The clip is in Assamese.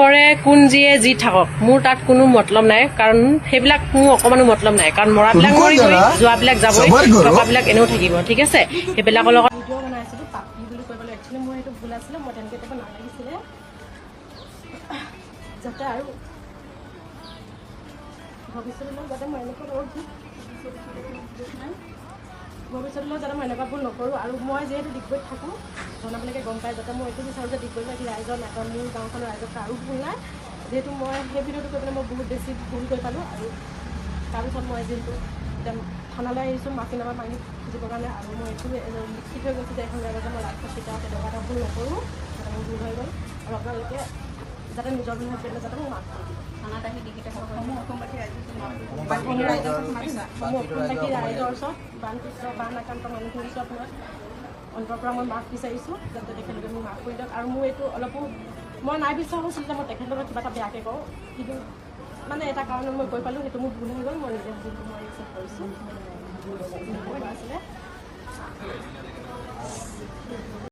মৰে কোন যিয়ে যি থাকক মোৰ তাত কোনো মতলব নাই কাৰণ সেইবিলাক মোৰ অকমানো মতলব নাই কাৰণ মৰাবিলাক মৰি গৈ যোৱাবিলাক যাবই টকাবিলাক এনেও থাকিব ঠিক আছে সেইবিলাকৰ লগত ভিডিঅ' বনাইছিলোঁ পাপি বুলি কৈ পেলাই একচুৱেলি মোৰ সেইটো ভুল আছিলে মই তেনেকৈ ক'ব নালাগিছিলে যাতে আৰু ভৱিষ্যতলৈ যাতে মই এনেকুৱা ভৱিষ্যতলৈ যাতে মই এনেকুৱা ভুল নকৰোঁ আৰু মই যিহেতু ডিগবৈত থাকোঁ জনাবিলাকে গম পায় যাতে মই এইটো বিচাৰোঁ যে ডিগবৈবাসী ৰাইজৰ নাটক মোৰ গাঁওখনৰ ৰাইজৰ কাৰো ভুল নাই যিহেতু মই সেই ভিডিঅ'টো কৰি পেলাই মই বহুত বেছি ভুল কৰি পালোঁ আৰু তাৰপিছত মই যিহেতু এতিয়া থানালৈ আহিছোঁ মাফিনামা পানী খুজিবৰ কাৰণে আৰু মই এইটো লিখি থৈ গৈছোঁ যে এখন জেগাতে মই ৰাইজক কেতিয়াও তেনেকুৱা এটা ভুল নকৰোঁ যাতে মোৰ ভুল হৈ গ'ল আৰু আপোনালোকে যাতে নিজৰ ভুল হৈ পেলাই যাতে মোক মাফ কৰি দিয়ে থানাত আহি লিখিত অসমবাসী ৰাইজৰ ওচৰত বান আক্ৰান্ত মানুহখিনিৰ ওচৰত মই অন্তৰ পৰা মই মাফ বিচাৰিছোঁ যাতে তেখেতলোকে মোক মাফ কৰি দিয়ক আৰু মোৰ এইটো অলপো মই নাই বিচৰা হৈছিলোঁ যে মই তেখেতলোকক কিবা এটা বেয়াকৈ কওঁ কিন্তু মানে এটা কাৰণত মই কৈ পালোঁ সেইটো মোৰ ভুল হৈ গ'ল মই নিজে ভুলটো মই একচেপ্ট কৰিছোঁ আছিলে